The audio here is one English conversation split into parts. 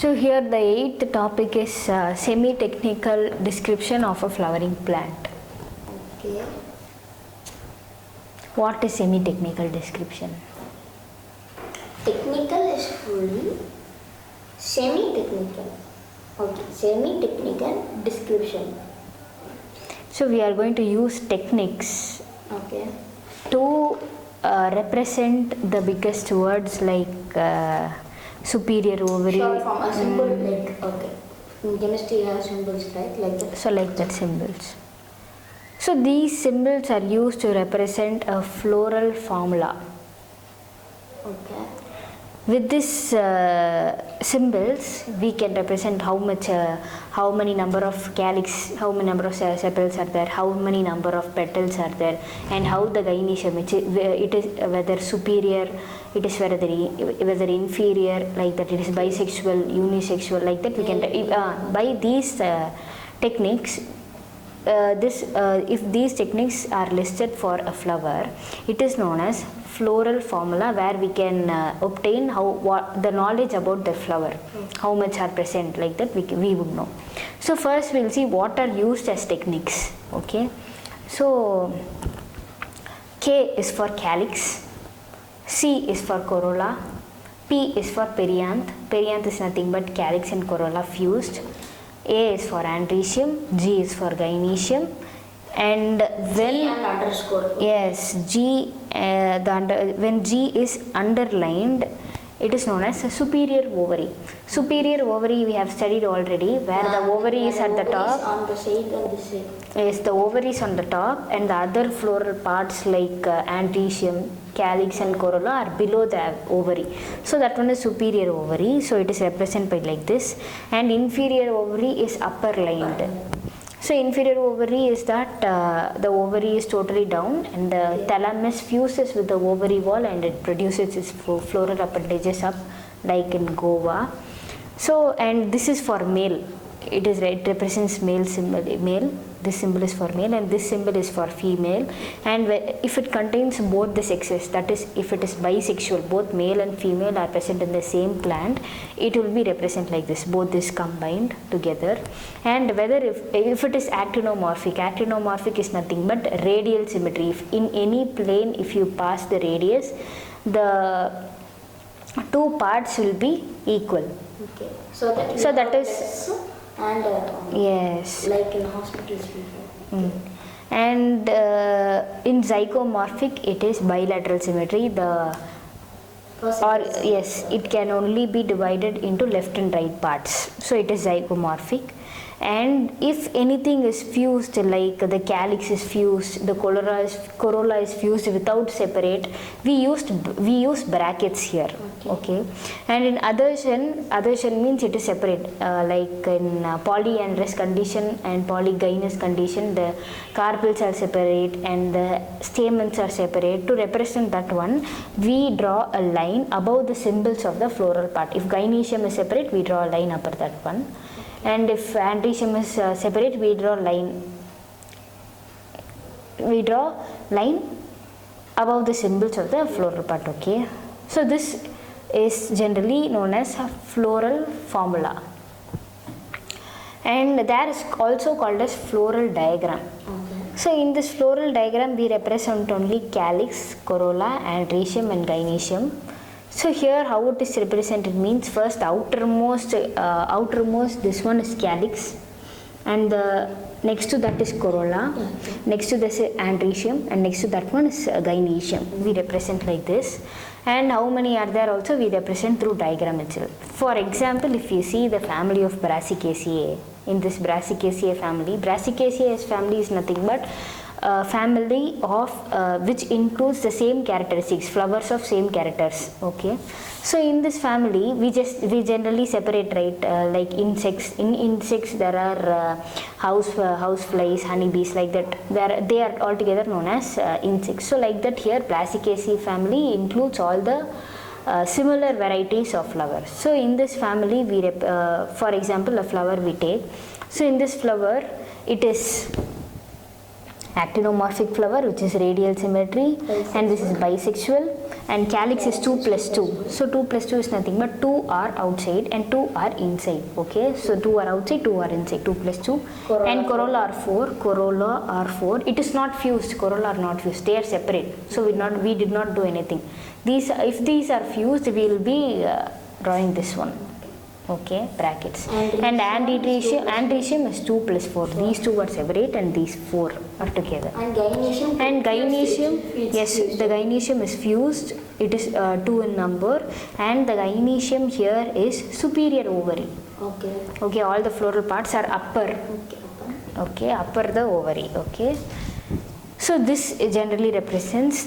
So here the eighth topic is semi-technical description of a flowering plant. Okay. What is semi-technical description? Technical is full. Semi-technical. Okay. Semi-technical description. So we are going to use techniques Okay. to represent the biggest words like superior ovary. Short form, a symbol like, okay. In chemistry you have symbols, right? Like that. So like that symbols. So these symbols are used to represent a floral formula. Okay. With these symbols, we can represent how many number of calyx, how many number of sepals are there, how many number of petals are there, and how the gynoecium, it is whether superior, it is whether inferior, like that, it is bisexual, unisexual, like that. We can by these techniques. If these techniques are listed for a flower, it is known as floral formula, where we can obtain the knowledge about the flower, how much are present, like that we would know. So first we will see what are used as techniques. Okay, so K is for calyx, C is for corolla, P is for perianth. Perianth is nothing but calyx and corolla fused. A is for androecium, G is for gynoecium, and when G and underscore. yes, G when G is underlined, it is known as a superior ovary. Superior ovary we have studied already, where the ovary is at the top. On the side and this side. Yes, the ovary is on the top, and the other floral parts like androecium, calyx and corolla are below the ovary. So that one is superior ovary. So it is represented by like this, and inferior ovary is upperlined. So inferior ovary is that the ovary is totally down, and the thalamus fuses with the ovary wall, and it produces its floral appendages up, like in guava. So, and this is for male. It represents male symbol, male. This symbol is for male, and this symbol is for female. And if it contains both the sexes, that is, if it is bisexual, both male and female are present in the same plant, it will be represented like this, both this combined together. And whether if it is actinomorphic is nothing but radial symmetry. If in any plane, if you pass the radius, the two parts will be equal. Okay. So that is and yes, like in hospitals before. And in zygomorphic it is bilateral symmetry. Yes, it can only be divided into left and right parts, so it is zygomorphic. And if anything is fused, like the calyx is fused, the corolla is fused without separate, we use brackets here. Okay. And in adhesion means it is separate, like in polyandrous condition and polygynous condition, the carpels are separate and the stamens are separate. To represent that one, we draw a line above the symbols of the floral part. If gynoecium is separate, we draw a line above that one. And if androecium is separate, we draw line above the symbols of the floral part. Okay, so this is generally known as a floral formula, and that is also called as floral diagram. Okay. So in this floral diagram, we represent only calyx, corolla, androecium and gynoecium. So here how it is represented means, first outermost this one is calyx, and the next to that is corolla, next to this is androecium, and next to that one is gynoecium. We represent like this. And how many are there also, we represent through diagram itself. For example, if you see the family of Brassicaceae, in this Brassicaceae family is nothing but family of which includes the same characteristics, flowers of same characters. Okay, so in this family we generally separate, right, like insects. In insects there are house flies, honeybees, like that. They are altogether known as insects. So like that, here Brassicaceae family includes all the similar varieties of flowers. So in this family, for example, a flower we take. So in this flower, it is actinomorphic flower, which is radial symmetry, and this is bisexual. and calyx is 2 plus 2. So 2 plus 2 is nothing but 2 are outside and 2 are inside. Okay, so 2 are outside, 2 are inside. 2 plus 2. Corolla. And corolla are 4. Corolla are 4. It is not fused. Corolla are not fused. They are separate. So we did not do anything. If these are fused, we will be drawing this one. Okay, brackets. And andrecium is 2 plus 4. These two are separate and these 4 are together. And gynoecium? And gynoecium, yes, the gynoecium is fused. It is 2 in number, and the gynoecium here is superior ovary. Okay. Okay, all the floral parts are upper. Okay, upper the ovary. Okay, so this generally represents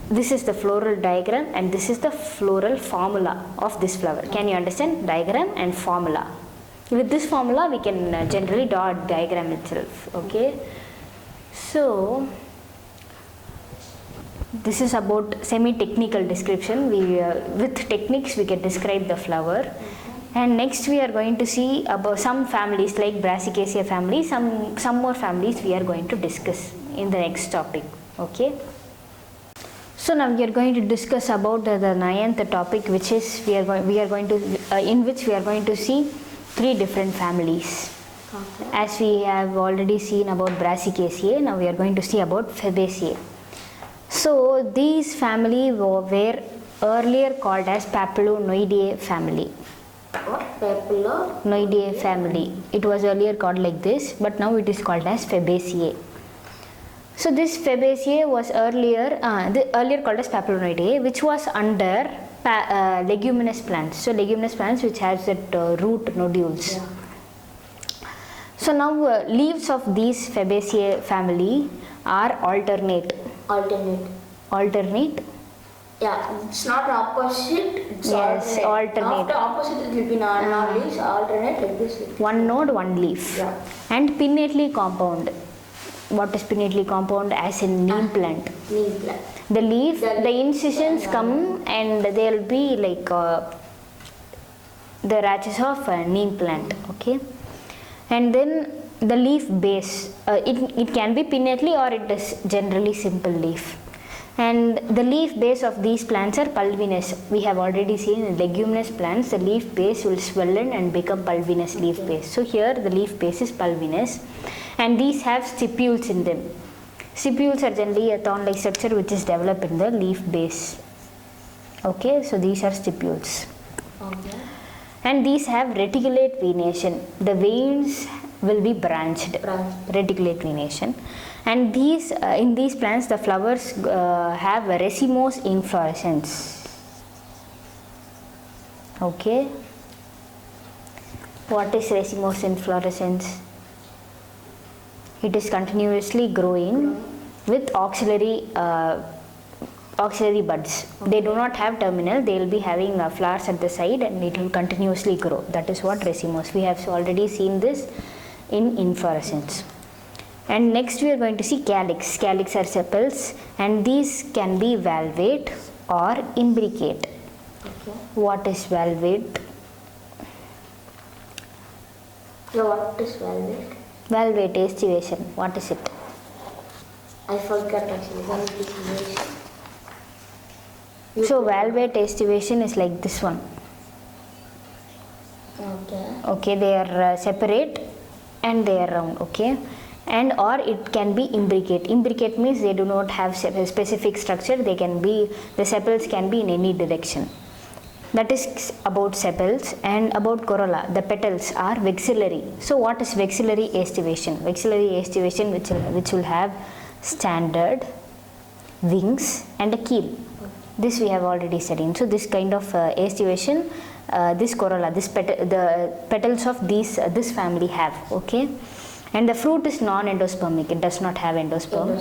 this is the floral diagram and this is the floral formula of this flower. Can you understand? Diagram and formula. With this formula we can generally draw a diagram itself. Okay, so this is about semi-technical description. With techniques we can describe the flower. And next we are going to see about some families like Brassicaceae family, some more families we are going to discuss in the next topic. Okay. So now we are going to discuss about the ninth topic, which is in which we are going to see 3 different families. Okay. As we have already seen about Brassicaceae, now we are going to see about Fabaceae. So these family were earlier called as Papilionoideae family. What? Papilionoideae family. It was earlier called like this, but now it is called as Fabaceae. So this Fabaceae was earlier called as Papilionoideae, which was under leguminous plants. So leguminous plants which has that root nodules. Yeah. So now leaves of these Fabaceae family are alternate. Alternate. Yeah, it's not opposite. It's Yes, alternate. After opposite it will be non-leaves. Alternate like this. One node, one leaf. Yeah. And pinnately compound. What is pinnately compound? As in neem plant. Neem plant. The leaf, the incisions come and they will be like the branches of neem plant. Okay, and then the leaf base. It can be pinnately or it is generally simple leaf. And the leaf base of these plants are pulvinous. We have already seen in leguminous plants the leaf base will swollen and become pulvinous leaf base. So here the leaf base is pulvinous, and these have stipules in them. Stipules are generally a thorn-like structure which is developed in the leaf base. Okay, so these are stipules. Okay. And these have reticulate venation. The veins will be branched. Reticulate venation. And these in these plants the flowers have racemose inflorescence. Okay. What is racemose inflorescence? It is continuously growing with auxiliary buds. They do not have terminal. They will be having flowers at the side and it will continuously grow. That is what racemose. We have already seen this in inflorescence. And next we are going to see calyx. Calyx are sepals and these can be valvate or imbricate. Okay. What is valvate? So what is valvate? Valvate estivation. What is it? I forgot actually. So valvate estivation is like this one. Okay. Okay, they are separate and they are round. Okay. And or it can be imbricate. Imbricate means they do not have a specific structure. They can be, the sepals can be in any direction. That is about sepals. And about corolla, the petals are vexillary. So what is vexillary estivation? Vexillary estivation which will have standard, wings and a keel. This we have already studied. So this kind of estivation, this corolla, the petals of this family have. Okay. And the fruit is non-endospermic. It does not have endosperm.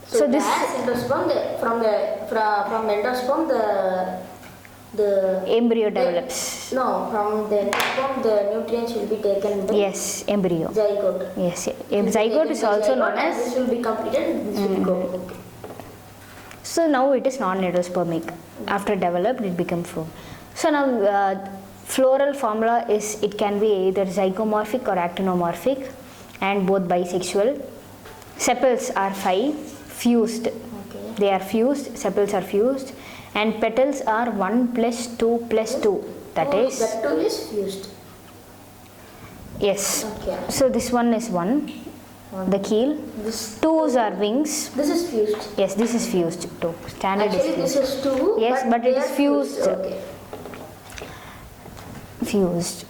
So this endosperm, from endosperm the embryo develops. No, from the endosperm the nutrients will be taken by embryo. Zygote. Yes, zygote is also known as. This will be completed and this will go. Okay. So now it is non-endospermic. After developed, it becomes fruit. So now floral formula is, it can be either zygomorphic or actinomorphic and both bisexual. Sepals are 5, fused. Okay. they are fused, sepals are fused, and petals are 1 plus 2 plus 2. That is, that two is fused. yes. Okay. So this one is 1, the keel. This 2's are wings. this is fused. Yes, this is fused too. Standard Actually, is this fused. is two. Yes, but they it is are fused. Okay. Fused.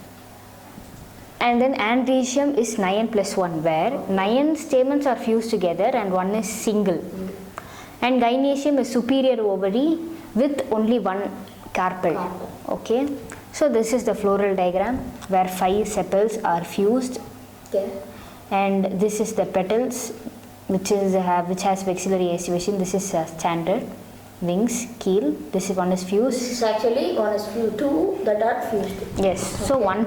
And then andrecium is 9 plus 1, where 9 stamens are fused together and 1 is single. And gynoecium is superior ovary with only 1 carpel. Okay. So this is the floral diagram where 5 sepals are fused, Okay. and this is the petals which has vexillary aestivation. This is standard. Wings, keel. This is one is fused. This is actually one is fused. Two that are fused. Yes. So Okay. 1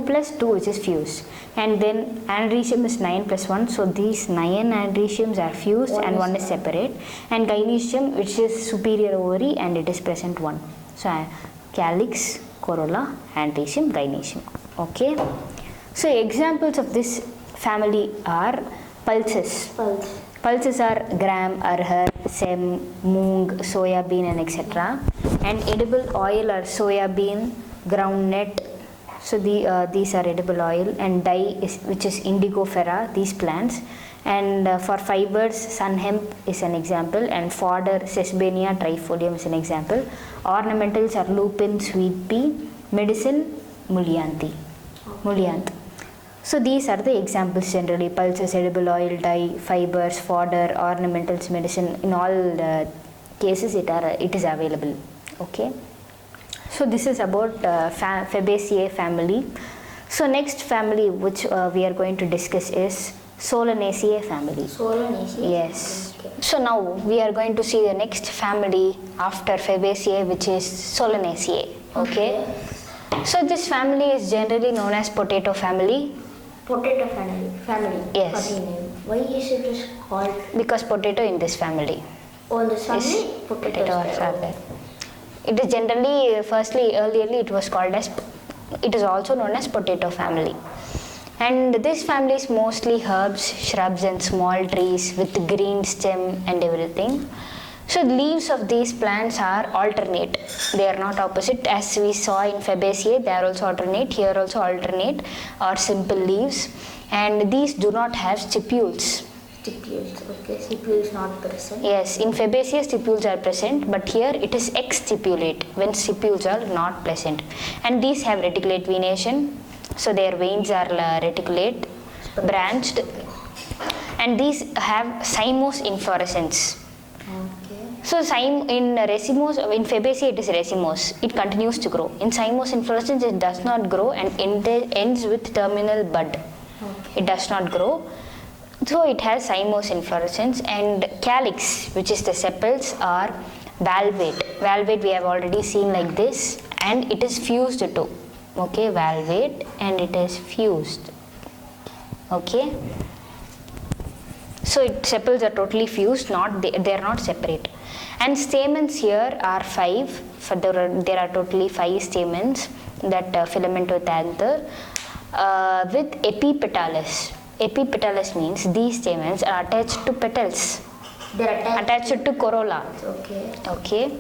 plus 2 which is fused, and then andrecium is 9 plus 1. So these 9 andreciums are fused One and is 1 is separate. And gynoecium, which is superior ovary, and it is present 1. So calyx, corolla, andrecium, gynoecium. Okay. So examples of this family are pulses. Pulse. Pulses are gram, arhar, sem, moong, soya bean, and etc. And edible oil are soya bean, groundnut. So these are edible oil, and dye which is indigofera, these plants. And for fibers, sun hemp is an example, and fodder, sesbania trifolium is an example. Ornamentals are lupin, sweet pea, medicine, mulyanthi. Mulyanth. So these are the examples generally: pulses, edible oil, dye, fibers, fodder, ornamentals, medicine. In all cases, it is available. Okay. So this is about Fabaceae family. So next family which we are going to discuss is Solanaceae family. Solanaceae. Yes. Okay. So now we are going to see the next family after Fabaceae, which is Solanaceae. Okay. So this family is generally known as potato family. Potato family. Yes. Funny name. Why is it is called? Because potato in this family. Oh, the family. Yes, Potatoes potatoes are are there. It is generally, earlierly it was called as, it is also known as potato family. And this family is mostly herbs, shrubs and small trees with green stem and everything. So the leaves of these plants are alternate. They are not opposite. As we saw in Fabaceae, they are also alternate. Here also alternate or simple leaves. And these do not have stipules. Stipules. Okay. Stipule is not present. Yes, in Fabaceae stipules are present, but here it is ex-stipulate when stipules are not present. And these have reticulate venation, so their veins are reticulate, branched, and these have cymose inflorescence. Okay. So in racemose, in Fabaceae it is racemose, it continues to grow. In cymose inflorescence it does not grow and ends with terminal bud. Okay. It does not grow. So it has cymose inflorescence. And calyx, which is the sepals, are valvate. Valvate we have already seen like this, and it is fused too. Okay, valvate, and it is fused. Okay. So sepals are totally fused, they are not separate. And stamens here are 5. There are totally 5 stamens that filament with anther with epipetalous. Epipetalous means these stamens are attached to petals, They are attached to corolla. Okay. Okay.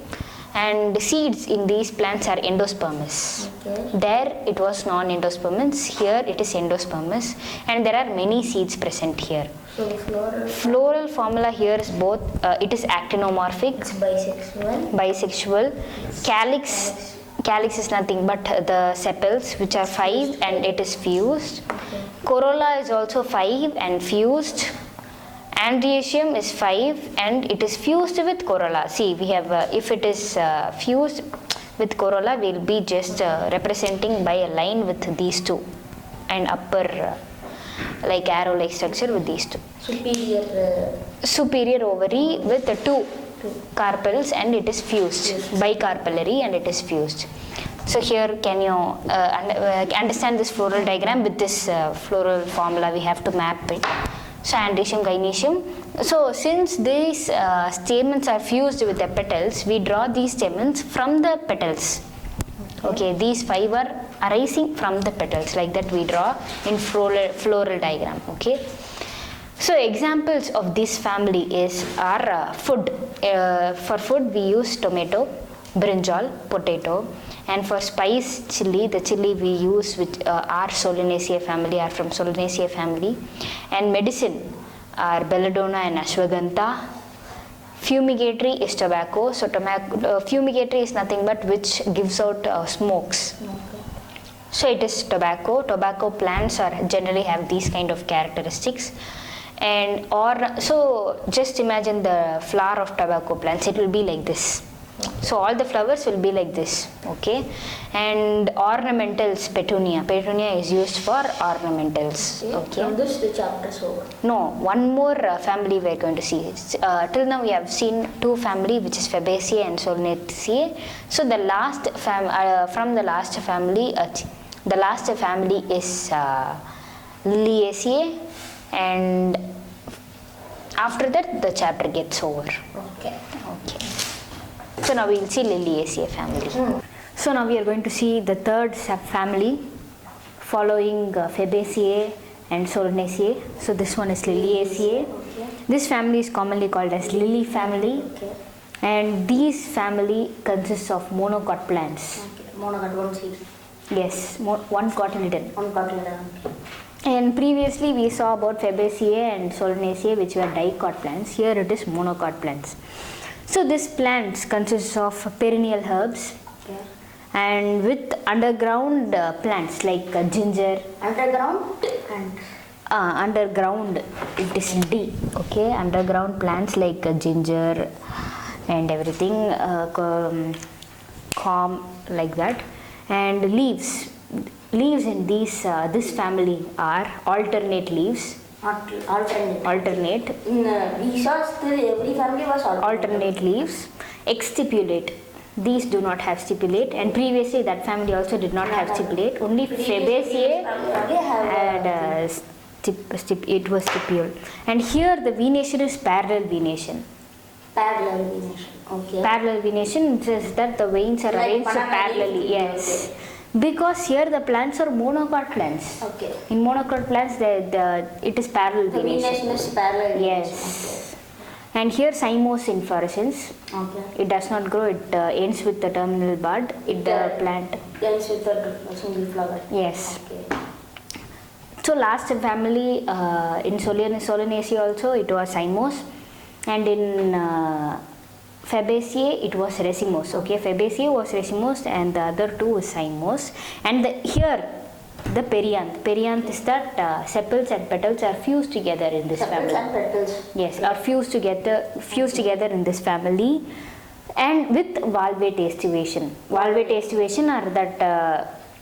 And seeds in these plants are endospermous. Okay. There it was non-endospermous, here it is endospermous, and there are many seeds present here. So floral. Floral formula here is both, it is actinomorphic, It's bisexual. bisexual. Calyx is nothing but the sepals, which are 5 and it is fused. Okay. Corolla is also 5 and fused. Andrecium is 5 and it is fused with corolla. See, we have, if it is fused with corolla, we will be just representing by a line with these two, and upper like arrow like structure with these two. Superior ovary with the two carpels, and it is fused. Bicarpellary, and it is fused. So here can you understand this floral diagram? With this floral formula we have to map it. So andrecium, gynoecium. So since these stamens are fused with the petals, we draw these stamens from the petals. Okay, these 5 are arising from the petals, like that we draw in floral diagram. Okay. So examples of this family are food. For food we use tomato, brinjal, potato, and for spice chili, the chili we use which are Solanaceae family, are from Solanaceae family, and medicine are belladonna and ashwagandha. Fumigatory is tobacco. So fumigatory is nothing but which gives out smokes. So it is tobacco. Tobacco plants are generally have these kind of characteristics. And or so just imagine the flower of tobacco plants, it will be like this. So all the flowers will be like this, okay. And ornamentals, petunia is used for ornamentals, okay. From this the chapter is over. No, one more family we are going to see. Till now we have seen two family, which is Fabaceae and Solanaceae. So the last from the last family is Liliaceae, and after that the chapter gets over. Okay. So now we will see Liliaceae family. So now we are going to see the third subfamily following Fabaceae and Solanaceae. So this one is Liliaceae. Okay. This family is commonly called as lily family. Okay. And these family consists of monocot plants. Okay. Monocot, one seed. Yes, one cotyledon. One cotyledon. And previously we saw about Fabaceae and Solanaceae, which were dicot plants. Here it is monocot plants. So this plants consists of perennial herbs, Okay. and with underground plants like ginger. Underground and Underground it is D, okay. Underground plants like ginger and everything, calm like that. And leaves in this family are alternate leaves. alternate. In we saw still every family was Alternate leaves. Exstipulate, these do not have stipulate, and previously that family also did not have stipulate. Only Fabaceae had it was stipule. And here the venation is parallel venation. Parallel venation. Okay. Parallel venation says that the veins are Like arranged banana parallelly. leaf. Yes. Because here the plants are monocot plants. Okay. In monocot plants, it is parallel The venation. venation is parallel. Yes. And here cymose inflorescence. Okay. It does not grow. It ends with the terminal bud. The plant. Ends with the single flower. Yes. Okay. So last family in Solanaceae also it was cymose, and in Fabaceae it was racemose. Okay, Fabaceae was racemose, and the other two is cymose. And here the perianth is that sepals and petals are fused together in this Sepals family. and petals. Yes, are fused together in this family, and with valvate estivation. Valvate estivation are that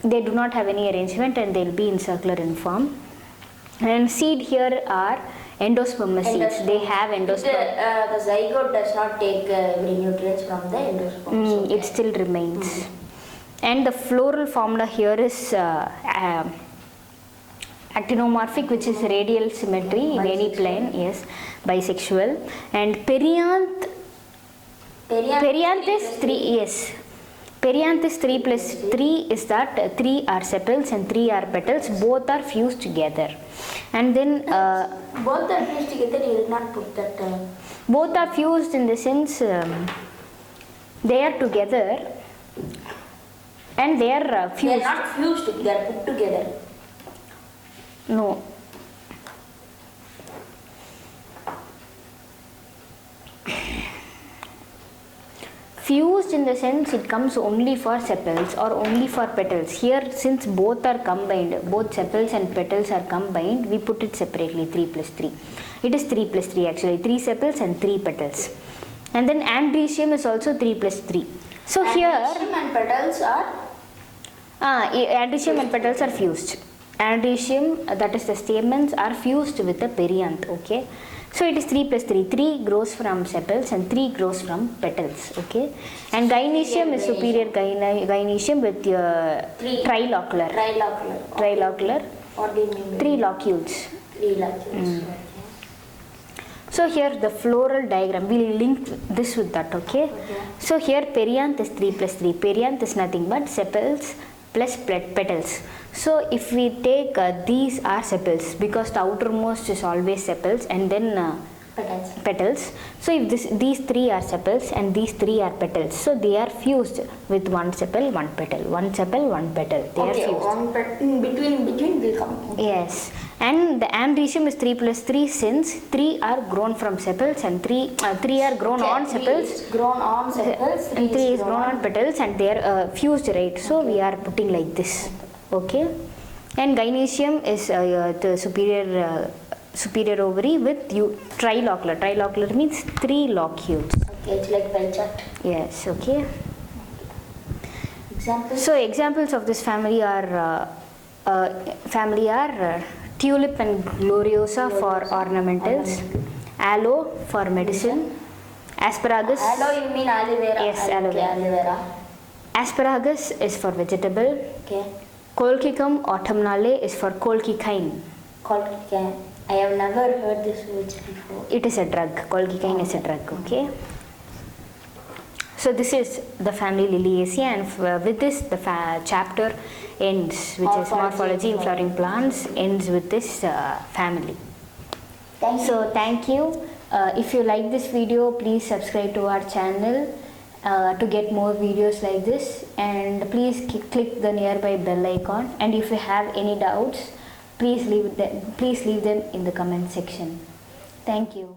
they do not have any arrangement and they will be in circular in form. And seed here are endospermous seeds. They have endosperm. The zygote does not take any nutrients from the endosperm. It still remains. And the floral formula here is actinomorphic, which is radial symmetry in any plane. Yes, bisexual. And perianth is 3. Yes, perianth is 3 plus 3 is that 3 are sepals and 3 are petals. Both are fused together. And then Both are fused together. You will not put that. both are fused in the sense they are together, and they are They fused. are not fused. They are put together. No. Fused in the sense it comes only for sepals or only for petals. Here, since both are combined, both sepals and petals are combined, we put it separately, 3 plus 3. It is 3 plus 3 actually, 3 sepals and 3 petals. And then androecium is also 3 plus 3. So here, Androecium and petals are. androecium and petals are fused. Androecium, that is the stamens, are fused with the perianth, okay. So it is 3 plus 3. 3 grows from sepals and 3 grows from petals, okay. And gynoecium is superior gynoecium with trilocular. Trilocular. What do you mean? 3 locules. 3 locules. Okay. So here the floral diagram, we will link this with that, okay. So here perianth is 3 plus 3. Perianth is nothing but sepals plus petals. So if we take these are sepals, because the outermost is always sepals and then petals. So if these three are sepals and these three are petals, so they are fused with one sepal, one petal, one sepal, one petal. They are fused. One in between will come. Yes, and the andrecium is 3 plus 3, since 3 are grown from sepals and 3 are grown on sepals. 3 is grown on sepals. And 3 is grown on petals and they are fused, right? So we are putting like this. Okay, and gynoecium is the superior ovary with trilocular. Trilocular means 3 locules. Okay, it's like well chart. Yes, okay. Examples? So examples of this family are tulip and gloriosa for ornamentals, aloe for medicine, asparagus. Aloe, you mean aloe vera? Yes, aloe vera. Aloe vera. Asparagus is for vegetable. Okay. Colchicum autumnale is for colchicine. Colchicine. I have never heard this word before. It is a drug. Colchicine is a drug. Okay. So this is the family Liliaceae, and with this the chapter ends, which is morphology in flowering plants, ends with this family. Thank you. So thank you. If you like this video, please subscribe to our channel to get more videos like this, and please click the nearby bell icon, and if you have any doubts, please leave them in the comment section. Thank you.